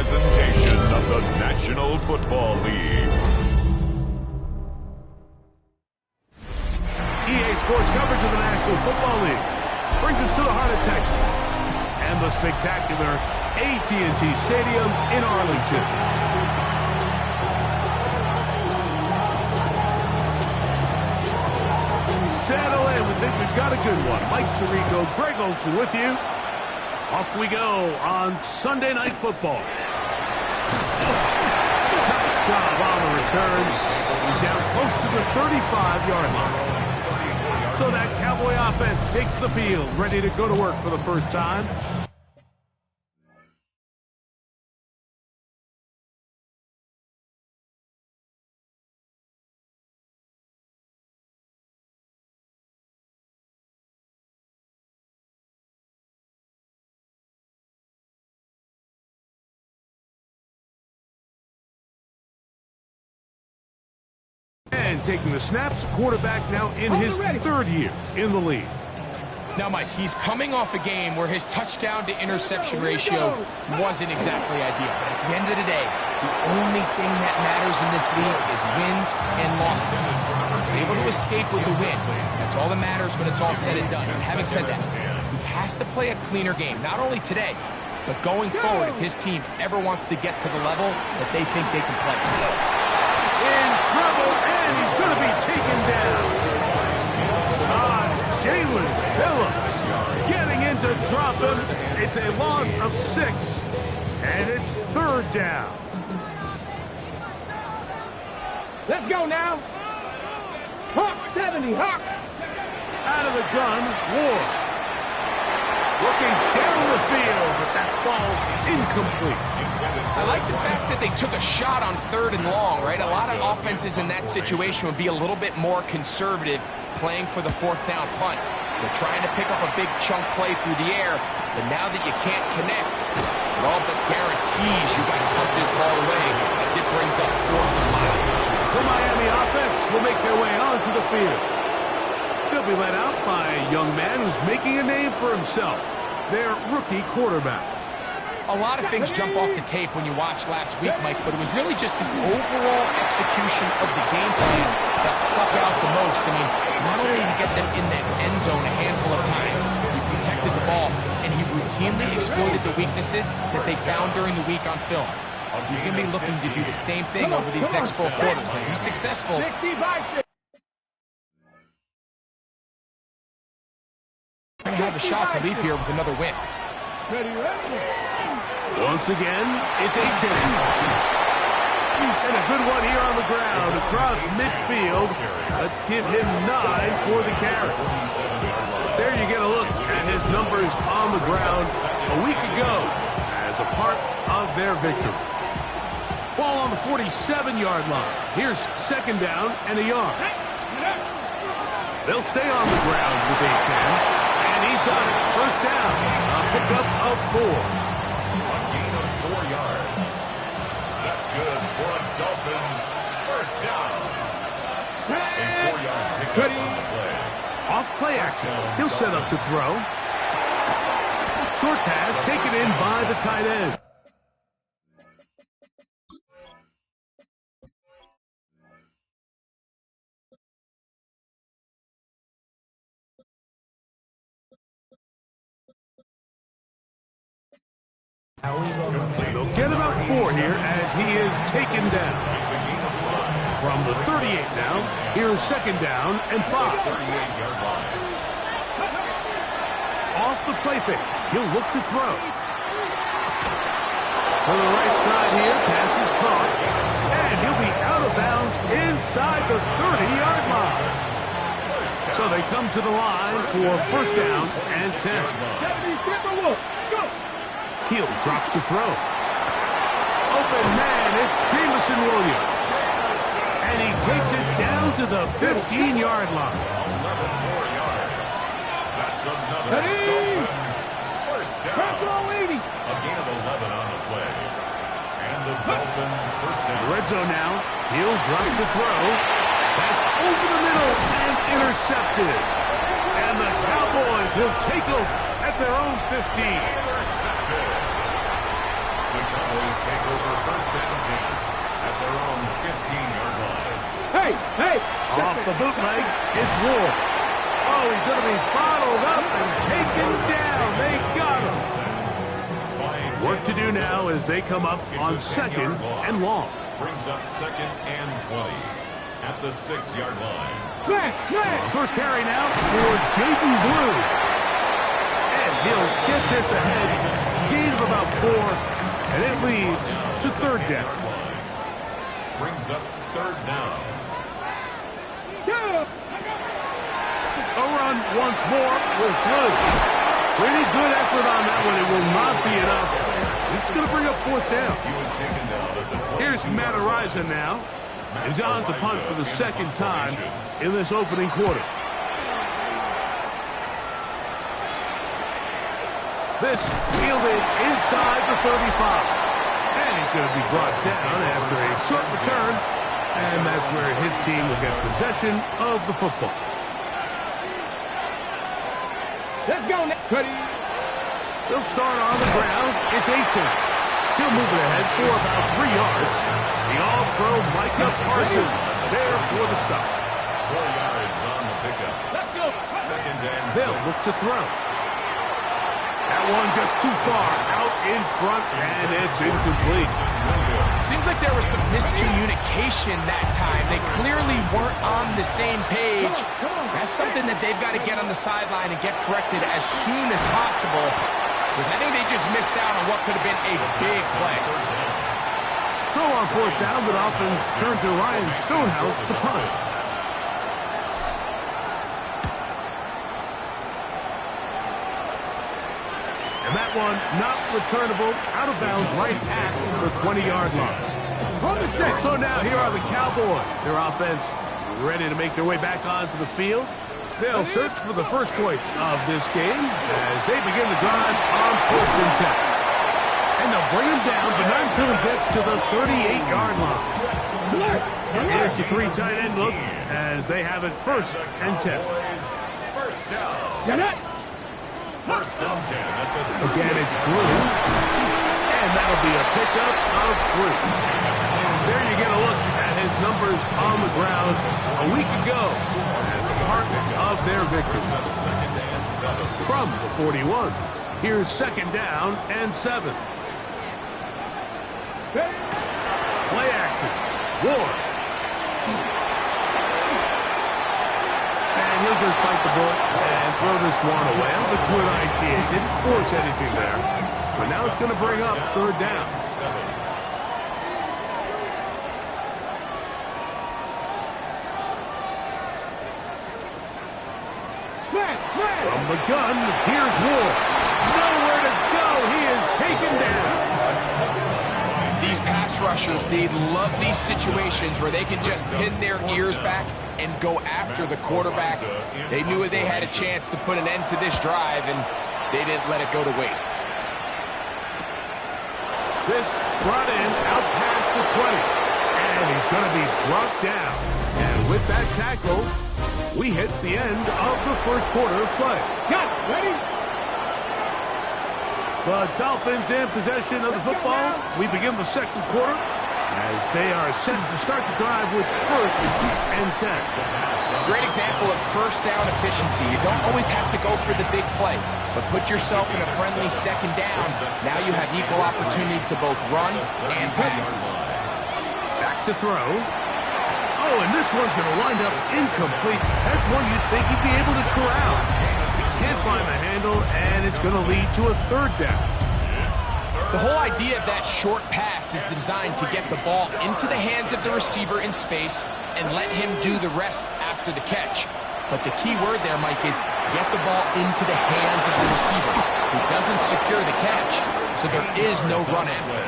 presentation of the National Football League. EA Sports coverage of the National Football League brings us to the heart of Texas and the spectacular AT&T Stadium in Arlington. Settle in. We think we've got a good one. Mike Tirico, Greg Olsen with you. Off we go on Sunday Night Football. Nice job on the return. He's down close to the 35-yard line. So that Cowboy offense takes the field, ready to go to work for the first time. And taking the snaps, quarterback now in his third year in the league. Now, Mike, he's coming off a game where his touchdown to interception ratio wasn't exactly ideal. But at the end of the day, the only thing that matters in this league is wins and losses. He's able to escape with the win. That's all that matters when it's all said and done. And having said that, he has to play a cleaner game, not only today, but going forward if his team ever wants to get to the level that they think they can play. In trouble, and he's going to be taken down. Jalen Phillips getting in to drop him. It's a loss of 6, and it's third down. Let's go now. Hawk 70, Hawk. Out of the gun, Ward. Looking down the field, but that falls incomplete. I like the fact that they took a shot on 3rd and long, right? A lot of offenses in that situation would be a little bit more conservative playing for the 4th down punt. They're trying to pick up a big chunk play through the air, but now that you can't connect, it all but guarantees you got to punt this ball away as it brings up 4th and long. The Miami offense will make their way onto the field. They'll be led out by a young man who's making a name for himself, their rookie quarterback. A lot of things jump off the tape when you watch last week, Mike, but it was really just the overall execution of the game plan that stuck out the most. I mean, not only did he get them in that end zone a handful of times, he protected the ball, and he routinely exploited the weaknesses that they found during the week on film. He's going to be looking to do the same thing over these next 4 quarters, and if he's successful, going to have a shot to leave here with another win. Once again, it's Aiken. And a good one here on the ground across midfield. Let's give him 9 for the carry. There you get a look at his numbers on the ground a week ago as a part of their victory. Ball on the 47-yard line. Here's 2nd down and a yard. They'll stay on the ground with Aiken. And he's got it. 1st down. A pickup of 4. A gain of 4 yards. That's good for a Dolphins 1st down. A 4-yard pickup on the play. Off play action. He'll set up to throw. Short pass taken in by the tight end. They'll get about 4 here as he is taken down. From the 38 now, here's 2nd down and 5. Off the play fake, he'll look to throw. To the right side here, pass is caught. And he'll be out of bounds inside the 30-yard line. So they come to the line for 1st down and 10. He'll drop to throw. Open man, it's Jameson Williams. And he takes it down to the 15-yard line. 11 more yards. That's another Dolphins 1st down. A gain of 11 on the play. And the Dolphin 1st down. Red zone now. He'll drop to throw. That's over the middle and intercepted. And the Cowboys will take over at their own 15. The Cowboys take Hey! Off the bootleg, it's Ward. Oh, he's going to be bottled up and taken down. They got him. Work to do now as they come up on 2nd and long. Brings up 2nd and 20 at the 6-yard line. First carry now for Jaden Blue. And he'll get this ahead. Gain of about 4. And it leads to 3rd down. Brings up 3rd down. A run once more with Blue. Pretty good effort on that one. It will not be enough. It's going to bring up 4th down. He was taken down at the 22-yard Here's Matt Araiza now. He's on to punt for the 2nd time in this opening quarter. This fielded inside the 35. And he's going to be brought down after a short return. And that's where his team will get possession of the football. Let's go now. They'll start on the ground. It's 18. He'll move it ahead for about 3 yards. The all-pro Micah Parsons there for the stop. 4 yards on the pickup. Let's go. 2nd and 6. They'll look to throw. That one just too far out in front, and it's incomplete. Seems like there was some miscommunication that time. They clearly weren't on the same page. That's something that they've got to get on the sideline and get corrected as soon as possible, because I think they just missed out on what could have been a big play. So on 4th down, the Dolphins turn to Ryan Stonehouse to punt. And that one not returnable, out of bounds right at the 20-yard line. So now here are the Cowboys. Their offense ready to make their way back onto the field. They'll search for the first points of this game as they begin the drive on 1st and 10. And they'll bring him down, but not until he gets to the 38-yard line. And it's a 3 tight end look as they have it 1st and 10. First down. Get it. 1st and 10 at the Again, it's Blue. And that'll be a pickup of 3. There you get a look at his numbers on the ground a week ago as part of their victory. 2nd and 7. From the 41, here's 2nd down and 7. Play action. Ward. And he'll just bite the bullet and throw this one away. That was a good idea. He didn't force anything there. But now it's going to bring up 3rd down. From the gun, here's Ward. Nowhere to go. He is taken down. These pass rushers, they love these situations where they can just pin their ears back and go after the quarterback. They knew they had a chance to put an end to this drive, and they didn't let it go to waste. This brought in out past the 20. And he's going to be brought down. And with that tackle, we hit the end of the 1st quarter of play. Got it. Ready? The Dolphins in possession of the football. We begin the 2nd quarter as they are set to start the drive with 1st and 10. Great example of 1st down efficiency. You don't always have to go for the big play, but put yourself in a friendly 2nd down. Now you have equal opportunity to both run and pass. Back to throw. Oh, and this one's going to wind up incomplete. That's one you'd think he'd be able to corral. Can't find the handle, and it's going to lead to a 3rd down. The whole idea of that short pass is designed to get the ball into the hands of the receiver in space and let him do the rest after the catch. But the key word there, Mike, is get the ball into the hands of the receiver. He doesn't secure the catch, so there is no run after.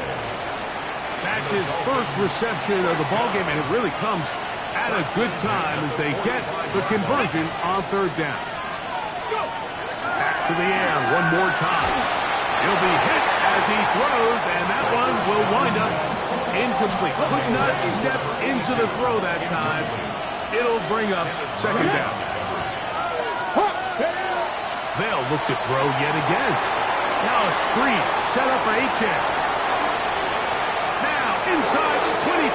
That's his first reception of the ballgame, and it really comes at a good time as they get the conversion on 3rd down. Back to the air one more time. He'll be hit as he throws, and that one will wind up incomplete. Could not step into the throw that time. It'll bring up 2nd down. They'll look to throw yet again. Now a screen set up for Achane. Now inside the 25.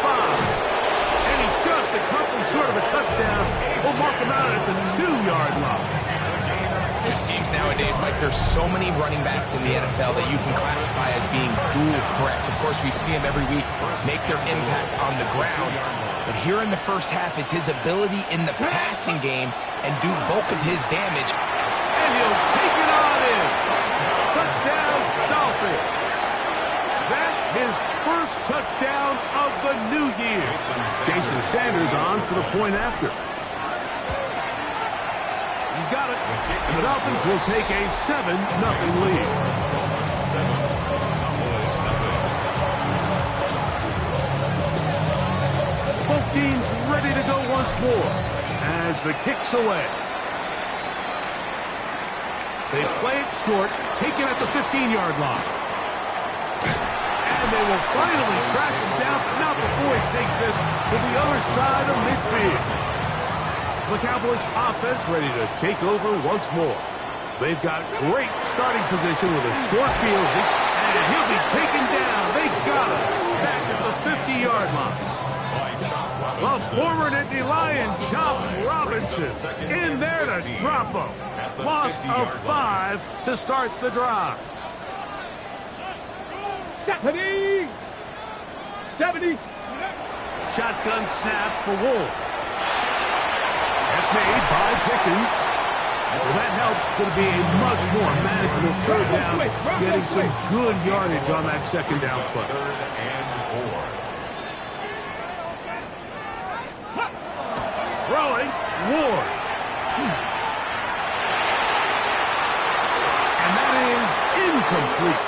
And he's just a couple short touchdown will mark him out at the 2-yard line. It just seems nowadays, Mike, there's so many running backs in the NFL that you can classify as being dual threats. Of course, we see them every week make their impact on the ground. But here in the first half, it's his ability in the passing game and do bulk of his damage. And he'll take it on in. Touchdown, Dolphins. That his first touchdown of the new year. Jason Sanders on for the point after. He's got it. And the Dolphins will take a 7-0 lead. Both teams ready to go once more as the kick's away. They play it short, taken at the 15-yard line. And they will finally track him down, but not before he takes this to the other side of midfield. The Cowboys offense ready to take over once more. They've got great starting position with a short field, and he'll be taken down. They got him back at the 50-yard line. The former Nittany Lion, Chop Robinson, in there to drop him. Loss of 5 to start the drive. 70. Shotgun snap for Wolf. That's made by Pickens. Well, that helps. It's going to be a much more manageable third down, getting some good yardage on that second down play. Throwing, Ward. And that is incomplete.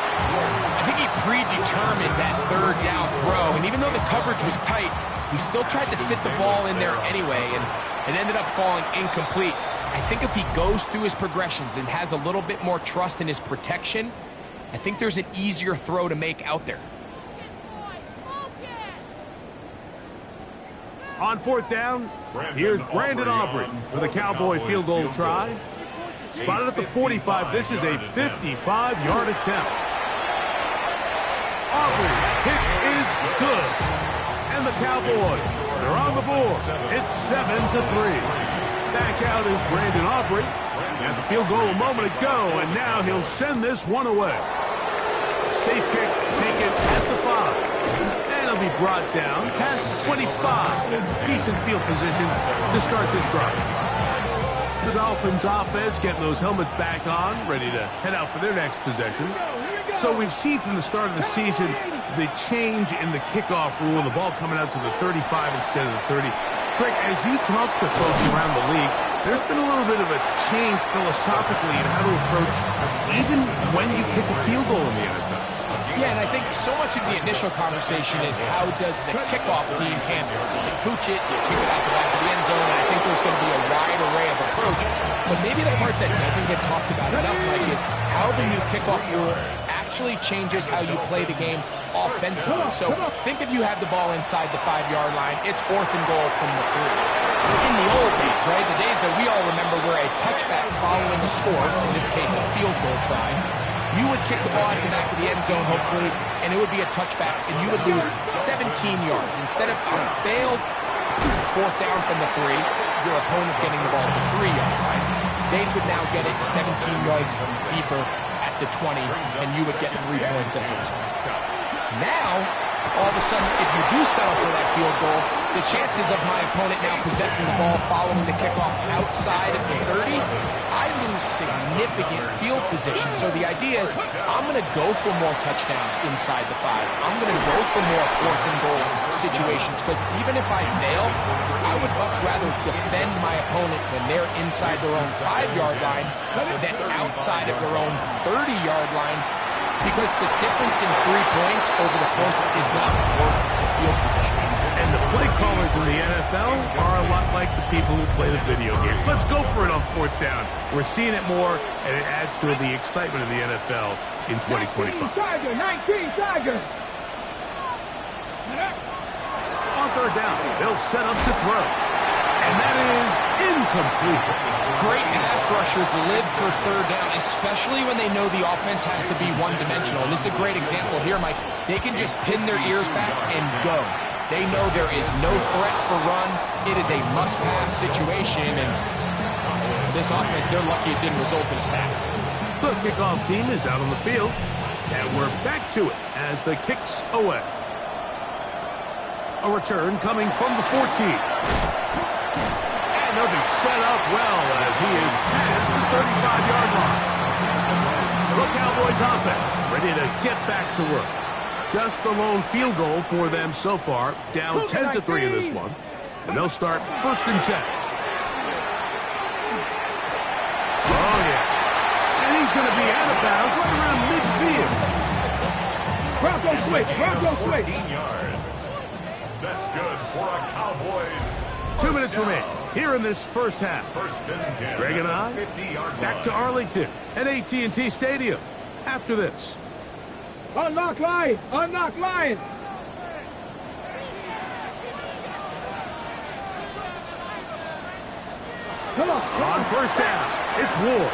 I think he predetermined that third down throw, and even though the coverage was tight, he still tried to fit the ball in there anyway, and it ended up falling incomplete. I think if he goes through his progressions and has a little bit more trust in his protection, I think there's an easier throw to make out there. On fourth down, here's Brandon Aubrey for the Cowboy field goal try. Spotted at the 45. This is a 55-yard attempt. Aubrey's kick is good. And the Cowboys are on the board. It's 7-3. Back out is Brandon Aubrey. Had the field goal a moment ago, and now he'll send this one away. Safe kick taken at the 5. He'll be brought down past the 25. Decent field position to start this drive. The Dolphins offense getting those helmets back on, ready to head out for their next possession. So we've seen from the start of the season the change in the kickoff rule, the ball coming out to the 35 instead of the 30. Greg, as you talk to folks around the league, there's been a little bit of a change philosophically in how to approach even when you kick a field goal in the NFL. Yeah, and I think so much of the initial conversation is how does the kickoff team handle it? You pooch it, you kick it out the back of the end zone, and I think there's going to be a wide array of approach. But maybe the part that doesn't get talked about enough, Mike, is how the new kickoff rule actually changes how you play the game offensively. So think if you have the ball inside the 5-yard line, it's 4th and goal from the 3. In the old days, right, the days that we all remember where a touchback following a score, in this case a field goal try, you would kick the ball at the back of the end zone, hopefully, and it would be a touchback, and you would lose 17 yards. Instead of a failed 4th down from the 3, your opponent getting the ball at the 3-yard line, they would now get it 17 yards deeper at the 20, and you would get 3 points as a result. Now, all of a sudden, if you do settle for that field goal, the chances of my opponent now possessing the ball following the kickoff outside of the 30, I lose significant field position. So the idea is I'm going to go for more touchdowns inside the 5. I'm going to go for more 4th and goal situations, because even if I fail, I would much rather defend my opponent when they're inside their own 5-yard line than outside of their own 30-yard line, because the difference in 3 points over the course is not worth the field position. And the play callers in the NFL are a lot like the people who play the video games. Let's go for it on 4th down. We're seeing it more, and it adds to the excitement of the NFL in 2025. 19 Tiger. On 3rd down, they'll set up to throw. And that is incomplete. Great pass rushers live for 3rd down, especially when they know the offense has to be one-dimensional. And this is a great example here, Mike. They can just pin their ears back and go. They know there is no threat for run. It is a must-pass situation, and for this offense, they're lucky it didn't result in a sack. The kickoff team is out on the field, and we're back to it as the kick's away. A return coming from the 14. And they'll be set up well as he is past the 35-yard line. The Cowboys offense ready to get back to work. Just the lone field goal for them so far, down 10-3 in this one. And they'll start 1st and 10. Oh, yeah. And he's going to be out of bounds right around midfield. Bronco switch, Bronco switch. 14 yards. That's good for a Cowboys. 2 minutes remain here in this first half. 1st and 10. Greg and I back to Arlington at AT&T Stadium after this. Unlock line, unlock line. Come on, come On on. 1st down, it's Ward.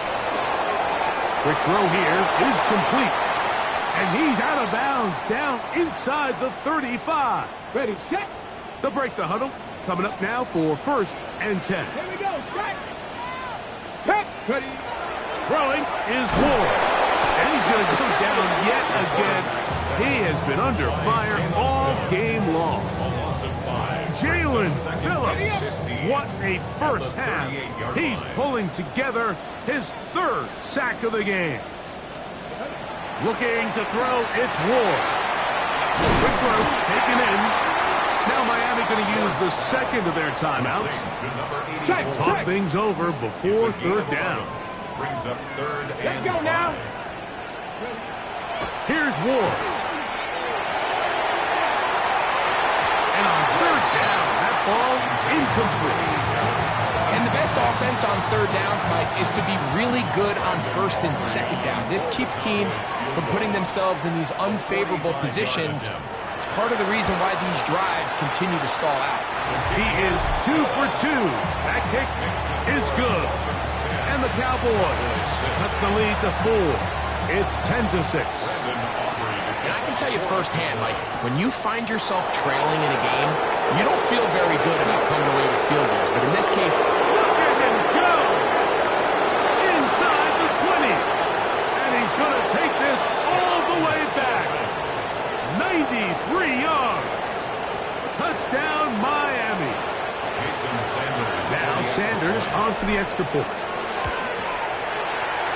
Quick throw here is complete. And he's out of bounds down inside the 35. Ready, set. They'll break the huddle. Coming up now for 1st and 10. Here we go, set. Set. Ready. Throwing is Ward. And he's going to go down yet again. He has been under fire all game long. A loss of 5. Jalen Second Phillips. and 50. What a first half. 38-yard He's line. pulling together his 3rd sack of the game. Looking to throw, it's Ward. Quick throw, taken in. Now Miami going to use the 2nd of their timeouts. To number 84. Check. Talk things over before 3rd down. Brings up 3rd Let's and go 5. now. Here's Ward. And on 3rd down, that ball incomplete. And the best offense on 3rd downs, Mike, is to be really good on 1st and 2nd down. This keeps teams from putting themselves in these unfavorable positions. It's part of the reason why these drives continue to stall out. He is 2 for 2. That kick is good. And the Cowboys cut the lead to 4. It's 10-6. And I can tell you firsthand, Mike, when you find yourself trailing in a game, you don't feel very good about coming away with field goals. But in this case, Look at him go! Inside the 20. And he's going to take this all the way back. 93 yards. Touchdown, Miami. Jason Sanders. Now Sanders on for the extra point.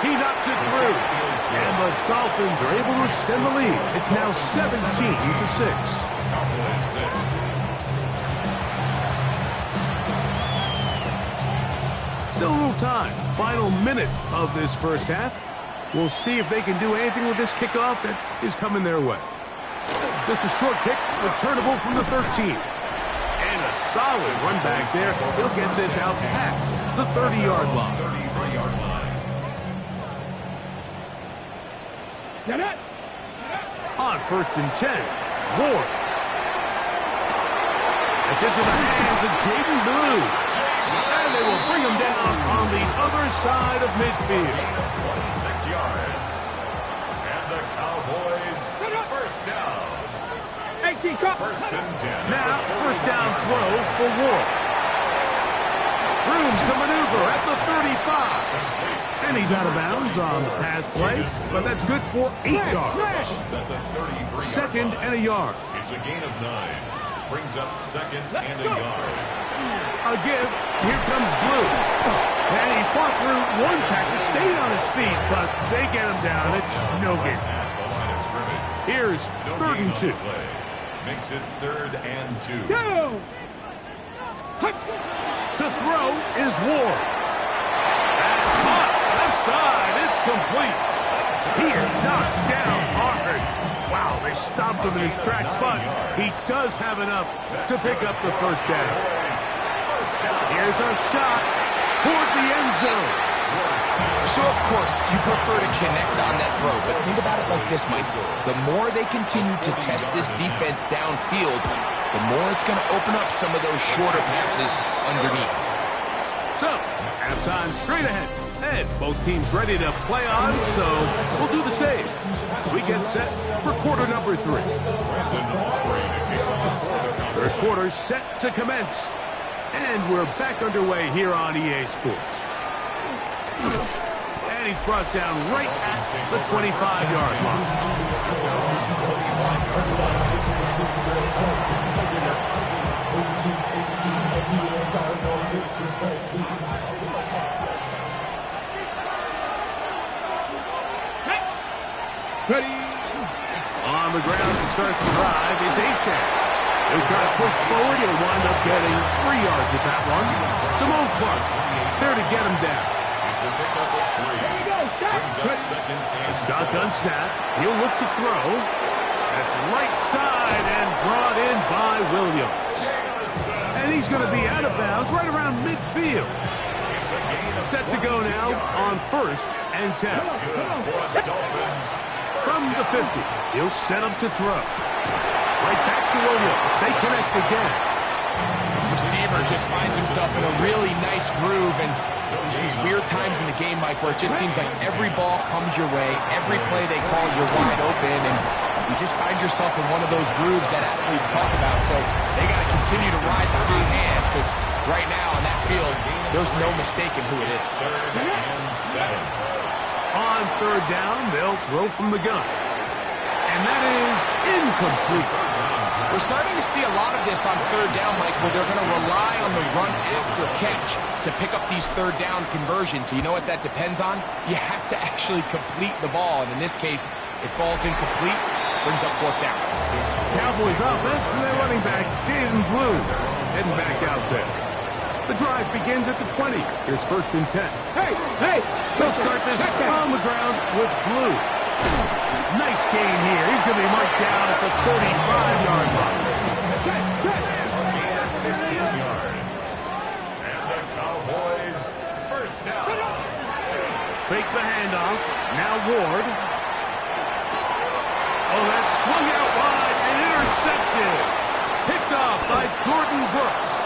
He knocks it through. And the Dolphins are able to extend the lead. It's now 17-6. Cowboys 6. Still a little time. Final minute of this first half. We'll see if they can do anything with this kickoff that is coming their way. This is a short kick, returnable from the 13. And a solid run back there. He'll get this out past the 30-yard line. 33-yard line. Get it. On 1st and 10, Ward. It's into the hands of Jaden Blue. And they will bring him down on the other side of midfield. 26 yards. And the Cowboys, 1st down. 18, cut. 1st and 10. Now, 1st down throw for Ward. Room to maneuver at the 35. And he's out of bounds on the pass play, but that's good for 8 yards. At the 33-yard 2nd line. and a yard. It's a gain of 9. Brings up 2nd and a yard. A give. Here comes Blue. And he fought through one tackle, stayed on his feet, but they get him down. It's no gain. At the line of scrimmage. Here's No 3rd gain and on 2. the play. Makes it 3rd and 2. Go. To throw is Ward. And caught left side. It's complete. He is knocked down hard. Wow, they stopped him in his tracks, but he does have enough to pick up the 1st down. Here's a shot toward the end zone. So, of course, you prefer to connect on that throw, but think about it like this, Mike. The more they continue to test this defense downfield, the more it's going to open up some of those shorter passes underneath. So, halftime straight ahead. And both teams ready to play on, so we'll do the same. We get set for quarter number 3. Brandon Aubrey to kick off for the Cowboys. Third quarter set to commence. And we're back underway here on EA Sports. And he's brought down right at the 25-yard line. Ready. On the ground to start the drive, it's Achane. He'll try to push forward. He'll wind up getting 3 yards with that one. Damone Clark there to get him down. It's a pickup of 3. Here we go. Brings up second and Shotgun snap. He'll look to throw. That's right side and brought in by Williams. And he's going to be out of bounds right around midfield. Set to go now on 1st and 10. From the 50, he'll set up to throw. Right back to Williams. They connect again. Receiver just finds himself in a really nice groove, and there's these weird times in the game, Mike, where it just seems like every ball comes your way, every play they call, you're wide open, and you just find yourself in one of those grooves that athletes talk about. So they got to continue to ride the hot hand, because right now on that field, there's no mistaking who it is. Third and 7. On 3rd down, they'll throw from the gun. And that is incomplete. We're starting to see a lot of this on 3rd down, Mike, where they're going to rely on the run after catch to pick up these 3rd down conversions. You know what that depends on? You have to actually complete the ball, and in this case, it falls incomplete, brings up 4th down. Cowboys offense and their running back, Jaden Blue, heading back out there. The drive begins at the 20. Here's 1st and 10. Hey. They'll start this on the ground with Blue. Nice gain here. He's going to be marked down at the 35-yard line. 15 yards. And the Cowboys first down. Fake the handoff. Now Ward. Oh, that swung out wide and intercepted. Picked off by Jordan Brooks.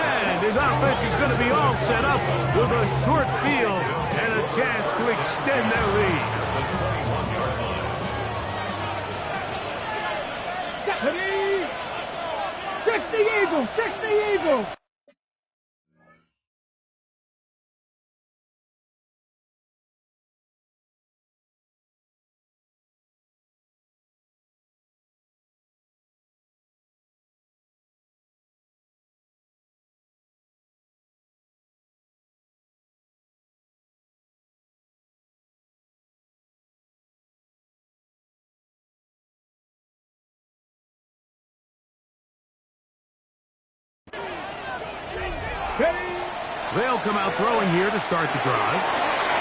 And his offense is going to be all set up with a short field and a chance to extend their lead. The 21-yard line. Ready. 60 Eagles. 60 Eagles. They'll come out throwing here to start the drive.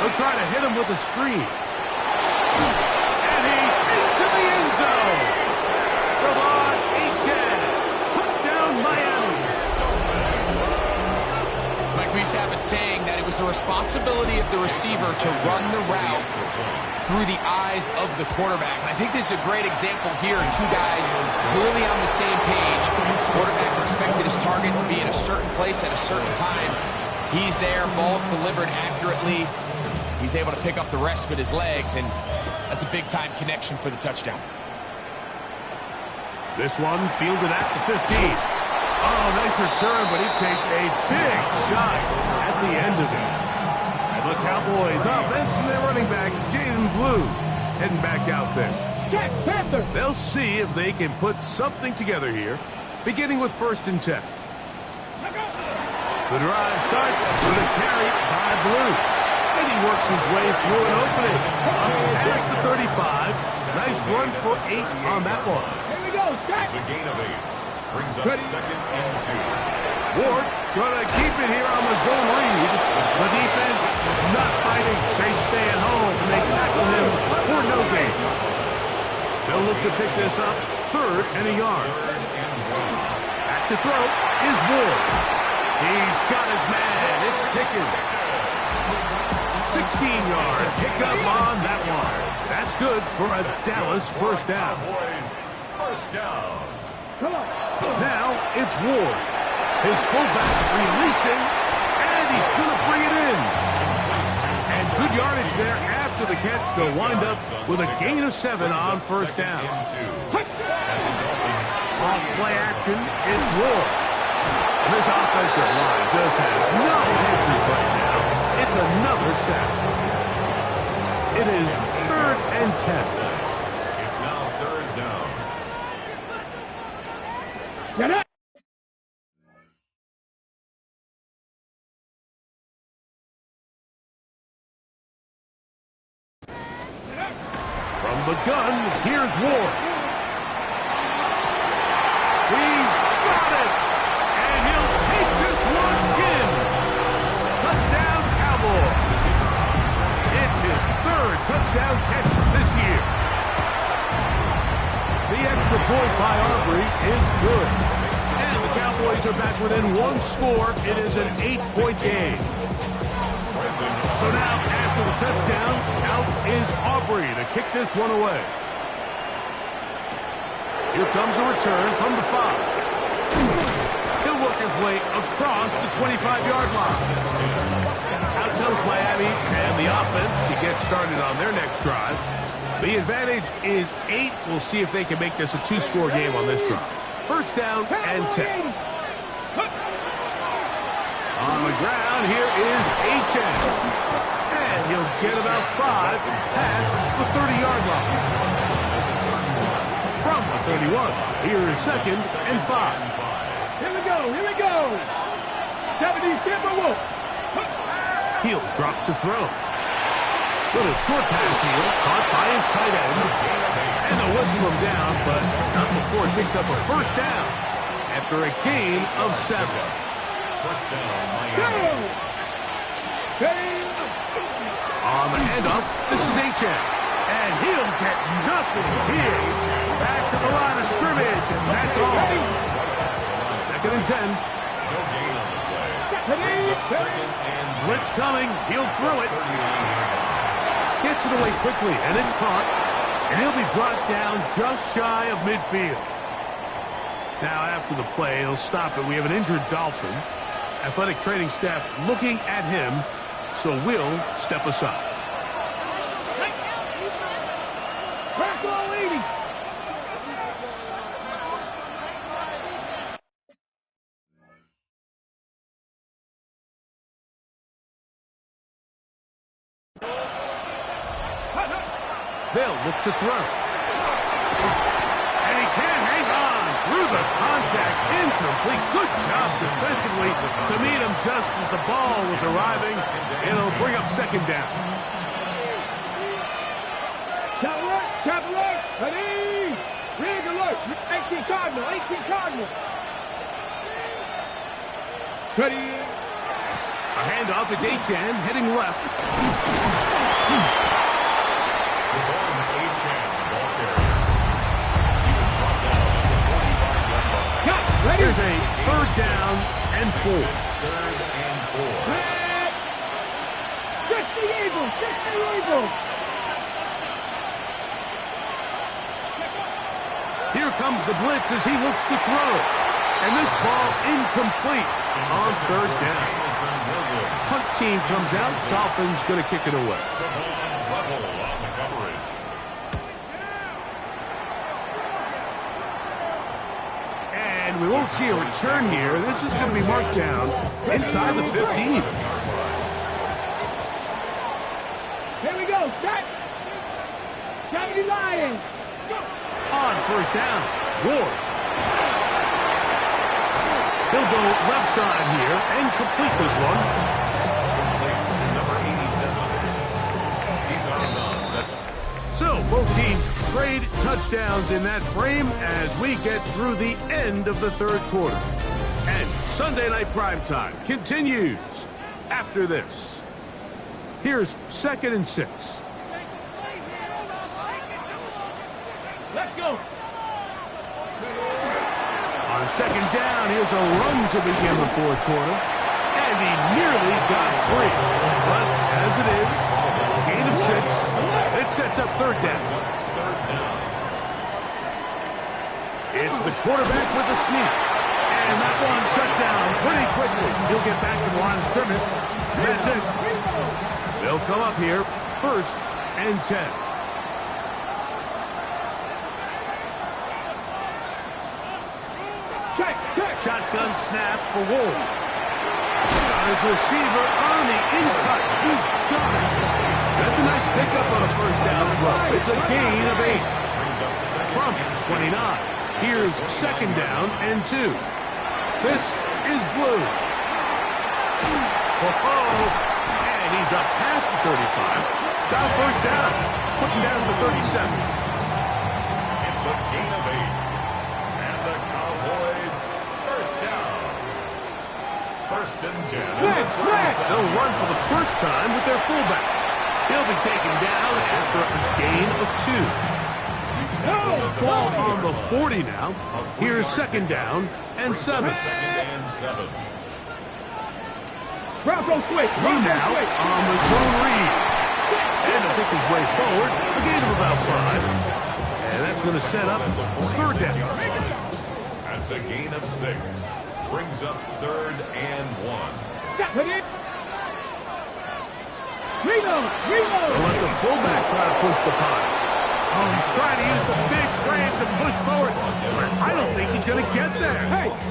They'll try to hit him with a screen. And he's into the end zone. Ravon Achane. Touchdown, Miami. Mike, we used to have a saying that it was the responsibility of the receiver to run the route through the eyes of the quarterback. And I think this is a great example here. 2 guys clearly on the same page. The quarterback expected his target to be in a certain place at a certain time. He's there, ball's delivered accurately. He's able to pick up the rest with his legs, and that's a big-time connection for the touchdown. This one fielded at the 15. Oh, nice return, but he takes a big shot at the end of it. And the Cowboys offense and their running back, Jaden Blue, heading back out there. Jack Panther. They'll see if they can put something together here, beginning with 1st and 10. The drive starts with a carry by Blue. And he works his way through an opening. Up past the 35. Nice run for 8 on that one. Here we go, Jack. It's a gain of 8. Brings up second and 2. Ward gonna keep it here on the zone read. The defense not fighting. They stay at home and they tackle him for no gain. They'll look to pick this up. 3rd and a yard. Back to throw is Ward. He's got his man. It's Pickens. 16-yard pickup on that one. That's good for a Dallas first down. Cowboys first down. Come on. Now it's Ward. His fullback releasing, and he's going to bring it in. And good yardage there after the catch. They'll wind up with a gain of 7 on first down. Second and 2. play action. It's Ward. And this offensive line just has no answers right now. It's another sack. It is 3rd and 10. It's now 3rd down. Get it. From the gun, here's Ward. He's got it! And he'll take this one in. Touchdown, Cowboys. It's his 3rd touchdown catch this year. The extra point by Aubrey is good. And the Cowboys are back within 1 score. It is an 8-point game. So now, after the touchdown, out is Aubrey to kick this one away. Here comes a return from the 5. He'll work his way across the 25-yard line. Out comes Miami and the offense to get started on their next drive. The advantage is 8. We'll see if they can make this a 2-score game on this drive. 1st down and 10. On the ground, here is H.N. And he'll get about 5 past the 30-yard line. From the 31, here is 2nd and 5. Here we go. Here we go. 70 Timberwolves. He'll drop to throw. Little short pass here, caught by his tight end. And they'll whistle him down, but not before he picks up a 1st down after a gain of 7. 1st down, Miami. Go. Steady. On the handoff, this is H.N. And he'll get nothing here. Back to the line of scrimmage, and that's all. 2nd and 10. No gain on the play. Brings up 2nd and Blitz coming. He'll throw it. Gets it away quickly, and it's caught. And he'll be brought down just shy of midfield. Now, after the play, he'll stop it. We have an injured Dolphin. Athletic training staff looking at him, so we'll step aside. Back all 80. They'll look to throw. And he can't hang on through the contact. Incomplete. Good job defensively to meet him just as the ball was arriving. It'll bring up 2nd down. Chop alert. Ready. Rig alert. 18 Cardinal. 18 Cardinal. Steady. A handoff. It's H.N. heading left. There's a 3rd down and 4. 3rd and 4. 60 Eagles. 60 Eagles. Here comes the blitz as he looks to throw. And this ball incomplete on 3rd down. Punt team comes out. Dolphins going to kick it away. Level on the coverage. And we won't see a return here. This is going to be marked down inside the 15. Here we go. Set. 70 Lions. On 1st down, Ward. He'll go left side here and complete this one. Number 87. He's on the So both teams trade touchdowns in that frame as we get through the end of the 3rd quarter. And Sunday Night Primetime continues after this. Here's 2nd and 6. Let's go. On 2nd down, here's a run to begin the 4th quarter. And he nearly got free. But as it is, gain of 6. It sets up 3rd down. It's the quarterback with the sneak. And that one shut down pretty quickly. He'll get back to the line of scrimmage. That's it. They'll come up here, 1st and 10. Shotgun snap for Wolf. His receiver on the in-cut. He's got it. That's a nice pickup on a first down throw. It's a gain of 8. From 29. Here's second down and 2. This is Blue. And he's up past the 35. Got a first down. Putting down the 37. It's a gain of 8. And the Cowboys first down. First and 10. They'll run for the first time with their fullback. He'll be taken down after a gain of 2. Ball on the 40 now. Here's second down and 7. Second and 7. Blue now on the zone read. And to pick his way forward, a gain of about 5. And that's going to set up third down. That's a gain of 6. Brings up third and 1. They'll let the fullback try to push the punt. Oh, he's trying to use the big frame to push forward. But I don't think he's going to get there.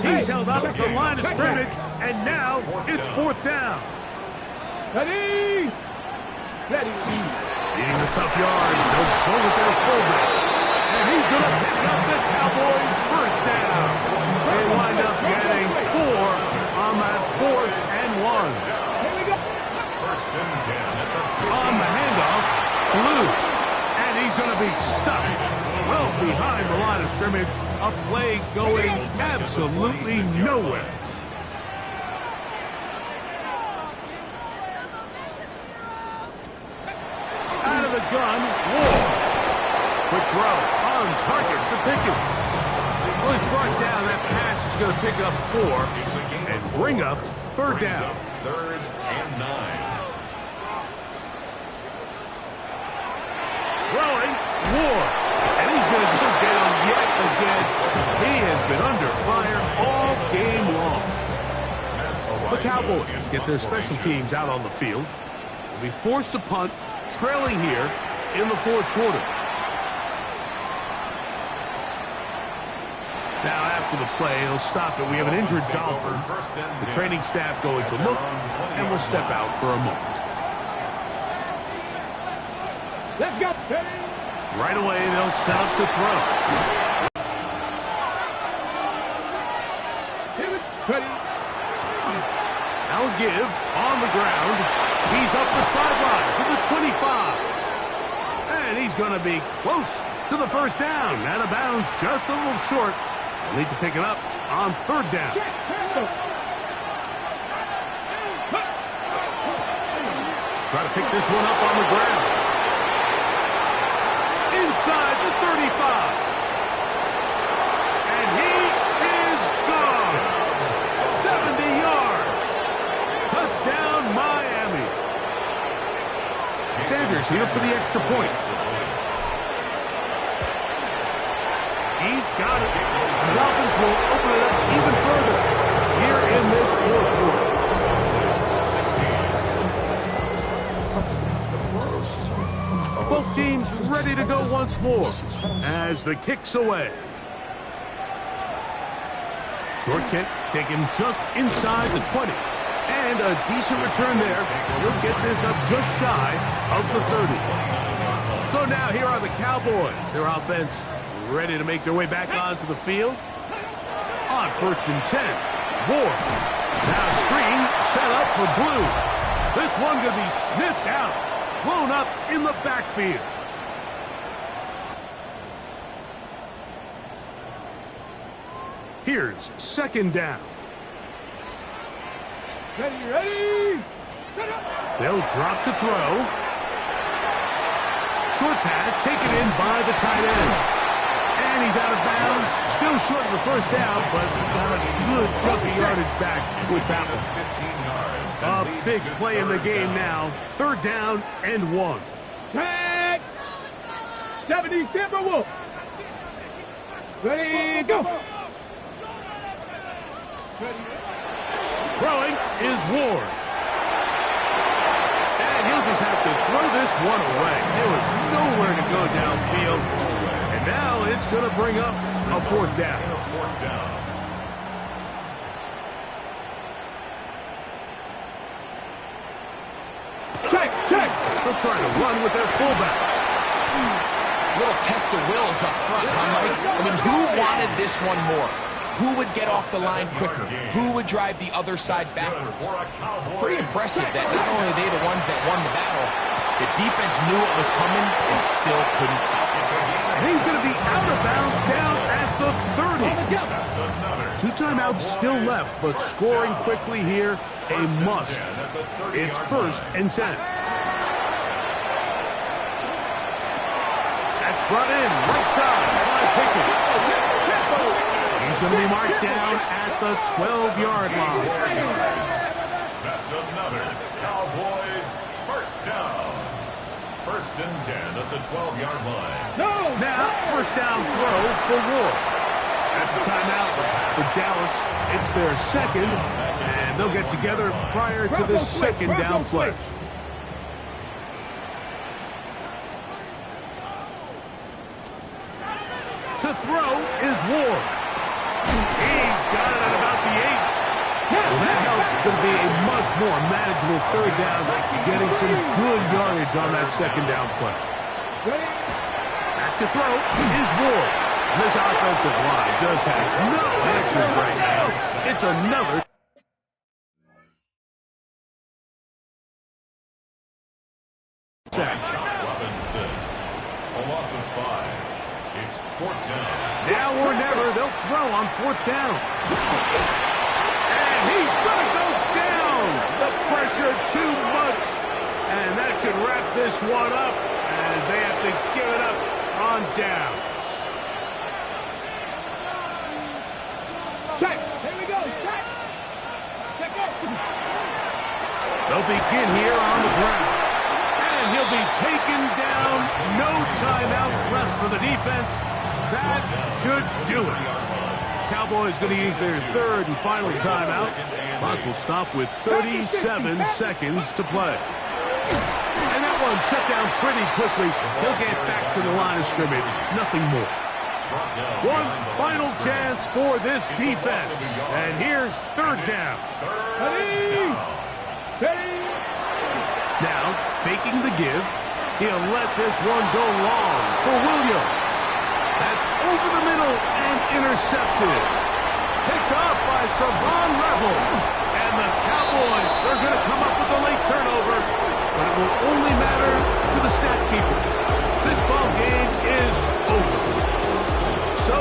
He's held up at the line of scrimmage, and now it's fourth down. Ready. Beating the tough yards, they'll go with their fullback. And he's going to pick up the Cowboys' first down. They wind up getting 4 on that 4th and 1. First and 10. On the handoff, Blue. And he's going to be stuck well behind the line of scrimmage. A play going absolutely nowhere. Out of the gun, Ward. Quick throw on target to Pickens. Well, he's brought down. That pass is going to pick up 4 and bring up third down. Third and 9. Throwing, Ward. And he's going to go down yet again. He has been under fire all game long. The Cowboys get their special teams out on the field. They'll be forced to punt, trailing here in the fourth quarter. Now after the play, he'll stop it. We have an injured Dolphin. The training staff going to look, and will step out for a moment. Let's go. Right away, they'll set up to throw. Now give on the ground. He's up the sideline to the 25. And he's going to be close to the first down. Out of bounds, just a little short. They'll need to pick it up on third down. Try to pick this one up on the ground. Inside the 35. And he is gone. 70 yards. Touchdown, Miami. Sanders here for the extra point. He's got it. The Dolphins will open it up even further here in this fourth quarter. Both teams ready to go once more as the kick's away. Short kick taken just inside the 20. And a decent return there. He'll get this up just shy of the 30. So now here are the Cowboys. Their offense ready to make their way back onto the field. On first and 10. Ward. Now screen set up for Blue. This one going to be sniffed out. Blown up in the backfield. Here's second down. Ready. They'll drop to throw. Short pass taken in by the tight end. And he's out of bounds. Still short of the first down, but got a good chunky yardage back with that one. 15 yards. A big play in the game now. Third down and 1. Tag. 70 Timberwolf. Ready, go. Throwing is Ward. And he'll just have to throw this one away. There was nowhere to go downfield. And now it's going to bring up a fourth down. trying to run with their fullback. Little test of wills up front, huh, Mike? I mean, who wanted this one more? Who would get off the line quicker? Who would drive the other side backwards? Pretty impressive that not only are they the ones that won the battle, the defense knew it was coming and still couldn't stop it. And he's going to be out of bounds down at the 30. 2 timeouts still left, but scoring quickly here, a must. It's 1st and 10. That's brought in right side by Pickett. He's going to be marked down at the 12-yard line. That's another Cowboys first down. 1st and 10 at the 12-yard line. Now, first down throw for Ward. That's a timeout for Dallas. It's their second, and they'll get together prior to this second down play. To throw is Ward. He's got it at about the 8. Well, that helps. It's going to be a much more manageable 3rd down, getting some good yardage on that second down play. Back to throw is Ward. This offensive line just has no answers right now. It's another sack. Robinson. A loss of 5. It's 4th down. Now or never, they'll throw on 4th down. And he's going to go down. The pressure too much. And that should wrap this one up as they have to give it up on downs. Check. Here we go. Check. Check out. They'll begin here on the ground. And he'll be taken down. No timeouts left for the defense. That should do it. Cowboys going to use their 3rd and final timeout. Clock will stop with 37 seconds to play. And that one shut down pretty quickly. He'll get back to the line of scrimmage. Nothing more. One final chance for this defense. And here's 3rd down. Ready. Steady. Now, faking the give, he'll let this one go long for Williams. That's over the middle and intercepted. Picked off by Savon Level. And the Cowboys are going to come up with a late turnover, but it will only matter to the stat keeper. This ball game is over. So